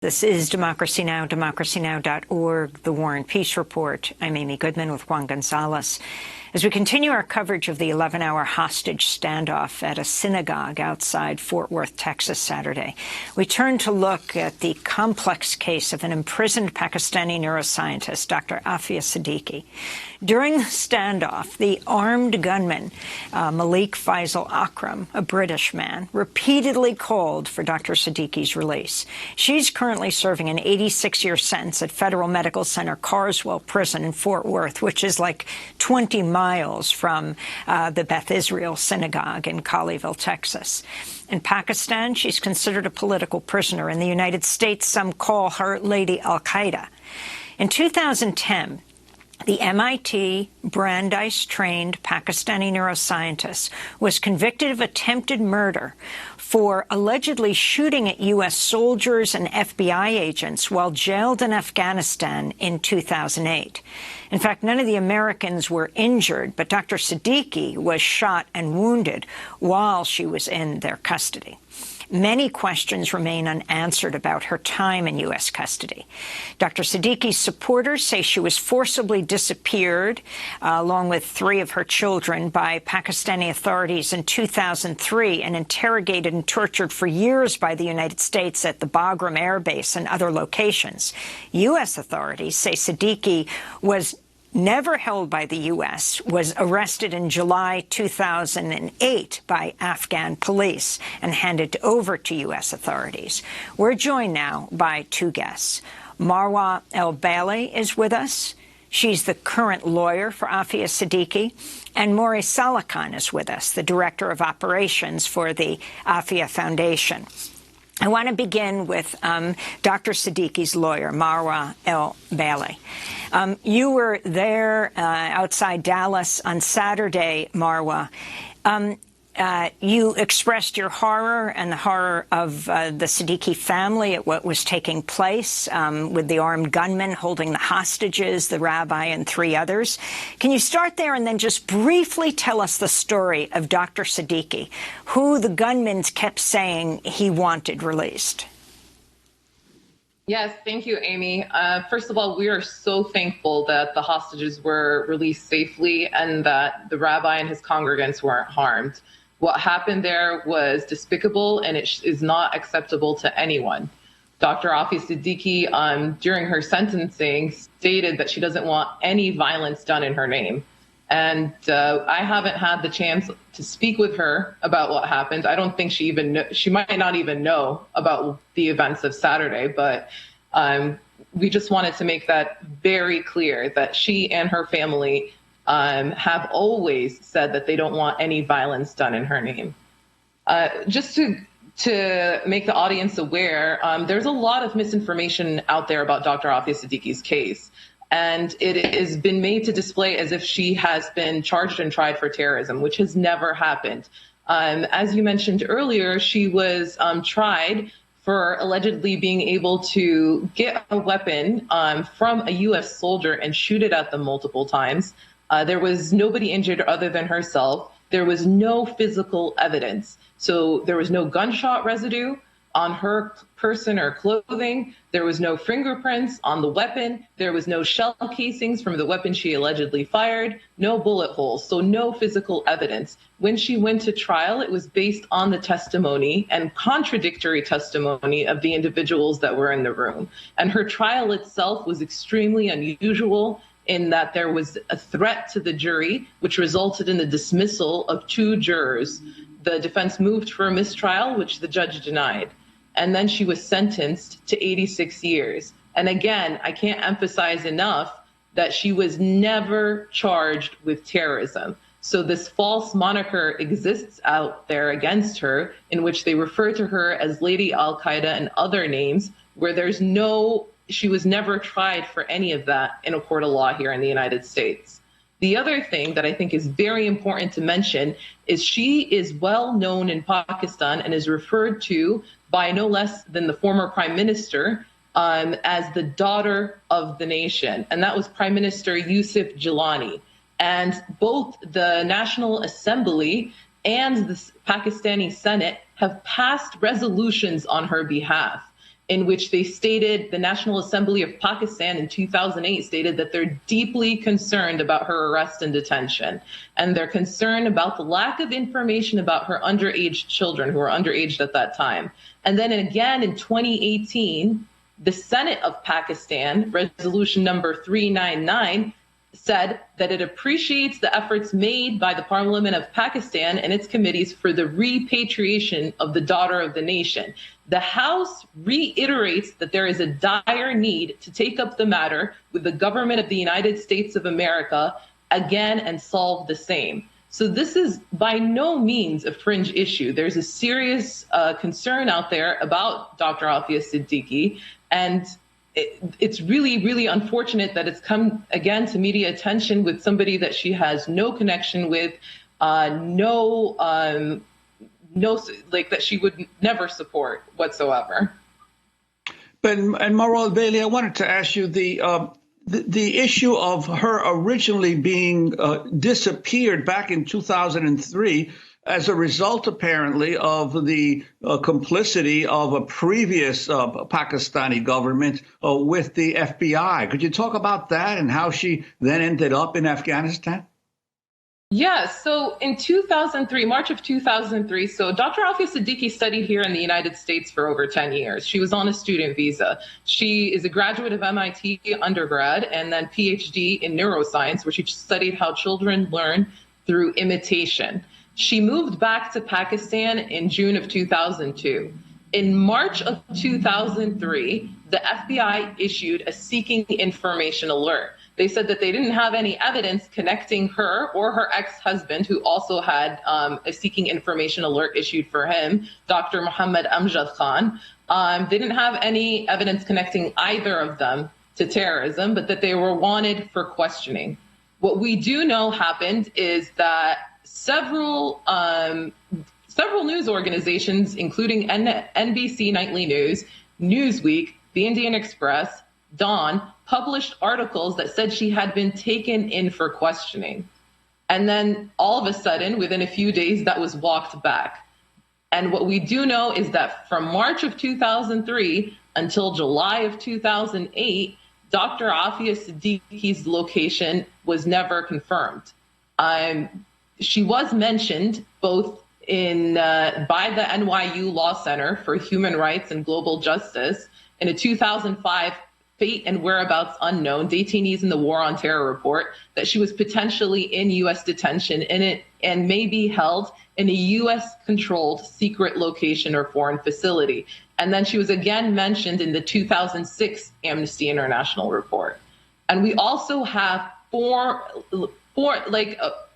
This is Democracy Now!, democracynow.org, The War and Peace Report. I'm Amy Goodman with Juan Gonzalez. As we continue our coverage of the 11-hour hostage standoff at a synagogue outside Fort Worth, Texas, Saturday, we turn to look at the complex case of an imprisoned Pakistani neuroscientist, Dr. Aafia Siddiqui. During the standoff, the armed gunman, Malik Faisal Akram, a British man, repeatedly called for Dr. Siddiqui's release. She's currently serving an 86-year sentence at Federal Medical Center Carswell Prison in Fort Worth, which is like 20 miles from the Beth Israel Synagogue in Colleyville, Texas. In Pakistan, she's considered a political prisoner. In the United States, some call her Lady Al-Qaeda. In 2010, the MIT Brandeis-trained Pakistani neuroscientist was convicted of attempted murder for allegedly shooting at U.S. soldiers and FBI agents while jailed in Afghanistan in 2008. In fact, none of the Americans were injured, but Dr. Siddiqui was shot and wounded while she was in their custody. Many questions remain unanswered about her time in U.S. custody. Dr. Siddiqui's supporters say she was forcibly disappeared, along with 3 of her children, by Pakistani authorities in 2003 and interrogated and tortured for years by the United States at the Bagram Air Base and other locations. U.S. authorities say Siddiqui was never held by the U.S., was arrested in July 2008 by Afghan police and handed over to U.S. authorities. We're joined now by 2 guests. Marwa El-Bailey is with us. She's the current lawyer for Aafia Siddiqui. And Maury Salekan is with us, the director of operations for the Aafia Foundation. I want to begin with Dr. Siddiqui's lawyer, Marwa El-Bailey. You were there outside Dallas on Saturday, Marwa. You expressed your horror and the horror of the Siddiqui family at what was taking place with the armed gunman holding the hostages, the rabbi and 3 others. Can you start there and then just briefly tell us the story of Dr. Siddiqui, who the gunmen kept saying he wanted released? Yes, thank you, Amy. First of all, we are so thankful that the hostages were released safely and that the rabbi and his congregants weren't harmed. What happened there was despicable, and it is not acceptable to anyone. Dr. Aafia Siddiqui, during her sentencing, stated that she doesn't want any violence done in her name. And I haven't had the chance to speak with her about what happened. I don't think she might not even know about the events of Saturday, but we just wanted to make that very clear that she and her family have always said that they don't want any violence done in her name. Just to make the audience aware, there's a lot of misinformation out there about Dr. Aafia Siddiqui's case, and it has been made to display as if she has been charged and tried for terrorism, which has never happened. As you mentioned earlier, she was tried for allegedly being able to get a weapon from a U.S. soldier and shoot it at them multiple times. There was nobody injured other than herself. There was no physical evidence. So there was no gunshot residue on her person or clothing. There was no fingerprints on the weapon. There was no shell casings from the weapon she allegedly fired, no bullet holes, so no physical evidence. When she went to trial, it was based on the testimony and contradictory testimony of the individuals that were in the room. And her trial itself was extremely unusual in that there was a threat to the jury, which resulted in the dismissal of 2 jurors. The defense moved for a mistrial, which the judge denied. And then she was sentenced to 86 years. And again, I can't emphasize enough that she was never charged with terrorism. So this false moniker exists out there against her, in which they refer to her as Lady Al-Qaeda and other names, where she was never tried for any of that in a court of law here in the United States. The other thing that I think is very important to mention is she is well known in Pakistan and is referred to by no less than the former prime minister as the daughter of the nation. And that was Prime Minister Yusuf Gilani. And both the National Assembly and the Pakistani Senate have passed resolutions on her behalf. in which they stated, the National Assembly of Pakistan in 2008 stated that they're deeply concerned about her arrest and detention. And they're concerned about the lack of information about her underage children who were underage at that time. And then again in 2018, the Senate of Pakistan, resolution number 399, said that it appreciates the efforts made by the Parliament of Pakistan and its committees for the repatriation of the daughter of the nation. The House reiterates that there is a dire need to take up the matter with the government of the United States of America again and solve the same. So this is by no means a fringe issue. There's a serious concern out there about Dr. Afia Siddiqui, and it's really, really unfortunate that it's come again to media attention with somebody that she has no connection with, that she would never support whatsoever. But and Maral Bailey, I wanted to ask you the issue of her originally being disappeared back in 2003. As a result, apparently, of the complicity of a previous Pakistani government with the FBI. Could you talk about that and how she then ended up in Afghanistan? Yeah, so in 2003, March of 2003, so Dr. Afia Siddiqui studied here in the United States for over 10 years. She was on a student visa. She is a graduate of MIT undergrad and then PhD in neuroscience, where she studied how children learn through imitation. She moved back to Pakistan in June of 2002. In March of 2003, the FBI issued a seeking information alert. They said that they didn't have any evidence connecting her or her ex-husband, who also had a seeking information alert issued for him, Dr. Muhammad Amjad Khan. They didn't have any evidence connecting either of them to terrorism, but that they were wanted for questioning. What we do know happened is that several news organizations, including NBC Nightly News, Newsweek, The Indian Express, Dawn, published articles that said she had been taken in for questioning. And then all of a sudden, within a few days, that was walked back. And what we do know is that from March of 2003 until July of 2008, Dr. Afia Siddiqui's location was never confirmed. She was mentioned both by the NYU Law Center for Human Rights and Global Justice in a 2005 Fate and Whereabouts Unknown, Detainees in the War on Terror report, that she was potentially in U.S. detention and may be held in a U.S.-controlled secret location or foreign facility. And then she was again mentioned in the 2006 Amnesty International report. And we also have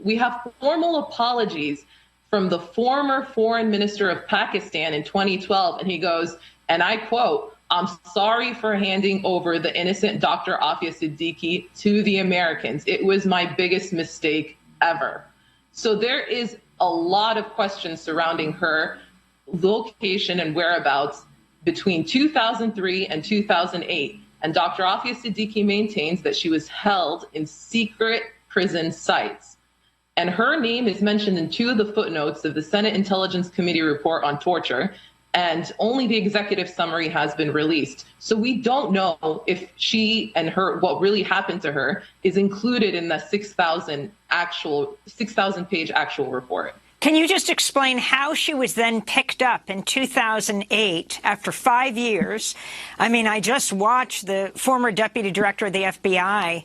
we have formal apologies from the former foreign minister of Pakistan in 2012. And he goes, and I quote, "I'm sorry for handing over the innocent Dr. Afia Siddiqui to the Americans. It was my biggest mistake ever." So there is a lot of questions surrounding her location and whereabouts between 2003 and 2008. And Dr. Afia Siddiqui maintains that she was held in secret prison sites. And her name is mentioned in 2 of the footnotes of the Senate Intelligence Committee report on torture, and only the executive summary has been released. So we don't know if she and what really happened to her is included in the 6,000 page actual report. Can you just explain how she was then picked up in 2008 after 5 years? I mean, I just watched the former deputy director of the FBI,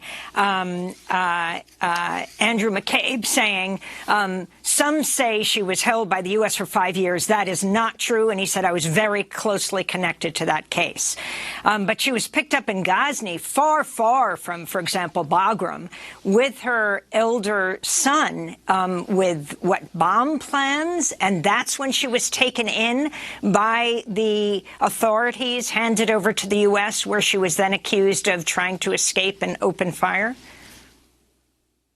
Andrew McCabe, saying some say she was held by the U.S. for 5 years. That is not true. And he said, I was very closely connected to that case. But she was picked up in Ghazni, far, far from, for example, Bagram, with her elder son, with bomb plans, and that's when she was taken in by the authorities, handed over to the U.S., where she was then accused of trying to escape and open fire?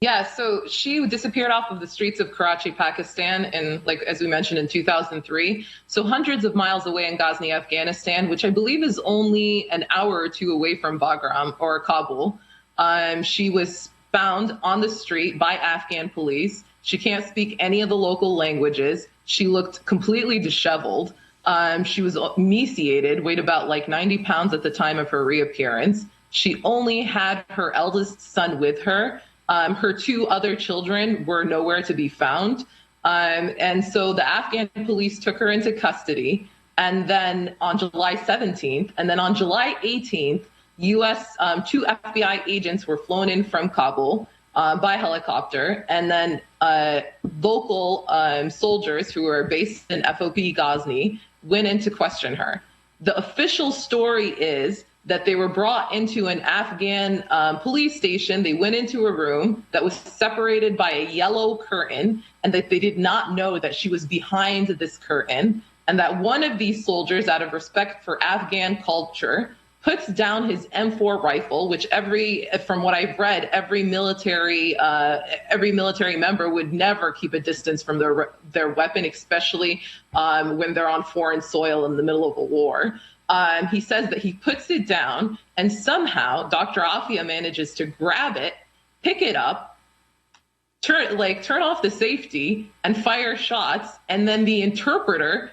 Yeah, so she disappeared off of the streets of Karachi, Pakistan, as we mentioned, in 2003. So hundreds of miles away in Ghazni, Afghanistan, which I believe is only an hour or 2 away from Bagram or Kabul. She was found on the street by Afghan police. She can't speak any of the local languages. She looked completely disheveled. She was emaciated, weighed about like 90 pounds at the time of her reappearance. She only had her eldest son with her. Her two other children were nowhere to be found. And so the Afghan police took her into custody. And then on July 17th, and then on July 18th, two FBI agents were flown in from Kabul by helicopter. And then local soldiers who were based in FOP Ghazni went in to question her. The official story is that they were brought into an Afghan police station. They went into a room that was separated by a yellow curtain, and that they did not know that she was behind this curtain, and that one of these soldiers, out of respect for Afghan culture, puts down his M4 rifle, which from what I've read, every military member would never keep a distance from their weapon, especially when they're on foreign soil in the middle of a war. He says that he puts it down, and somehow Dr. Afia manages to grab it, pick it up, turn off the safety, and fire shots. And then the interpreter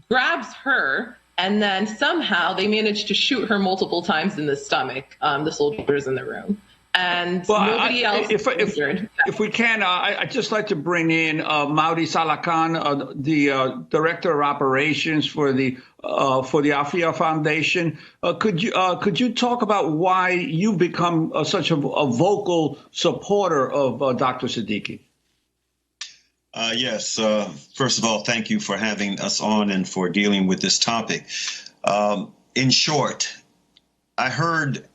grabs her, and then somehow they manage to shoot her multiple times in the stomach, the soldiers in the room. And nobody else injured. If we can, I'd just like to bring in Maudi Salah Khan, the Director of Operations for the Afia Foundation. Could you talk about why you've become such a vocal supporter of Dr. Siddiqui? Yes. First of all, thank you for having us on and for dealing with this topic. In short, I heard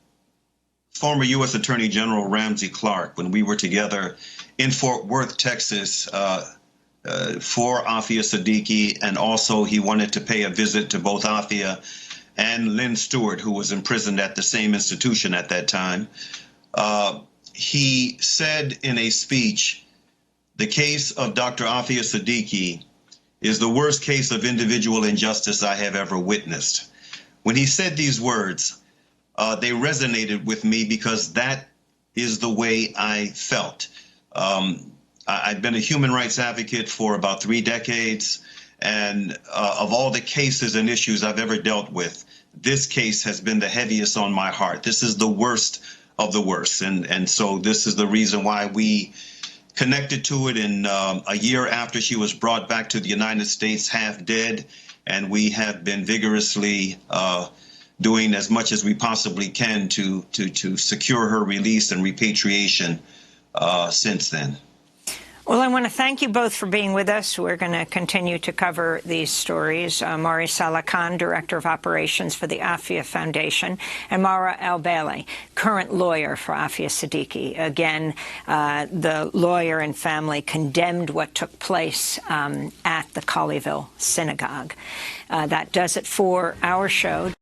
former U.S. Attorney General Ramsey Clark, when we were together in Fort Worth, Texas, for Afia Siddiqui, and also he wanted to pay a visit to both Afia and Lynn Stewart, who was imprisoned at the same institution at that time. He said in a speech, the case of Dr. Afia Siddiqui is the worst case of individual injustice I have ever witnessed. When he said these words, they resonated with me because that is the way I felt. I've been a human rights advocate for about 3 decades, and of all the cases and issues I've ever dealt with, this case has been the heaviest on my heart. This is the worst of the worst, and so this is the reason why we connected to it in a year after she was brought back to the United States half dead, and we have been vigorously doing as much as we possibly can to secure her release and repatriation since then. Well, I want to thank you both for being with us. We're going to continue to cover these stories. Maudi Salah Khan, Director of Operations for the Afia Foundation, and Mara El-Bailey, current lawyer for Afia Siddiqui. Again, the lawyer and family condemned what took place at the Colleyville Synagogue. That does it for our show.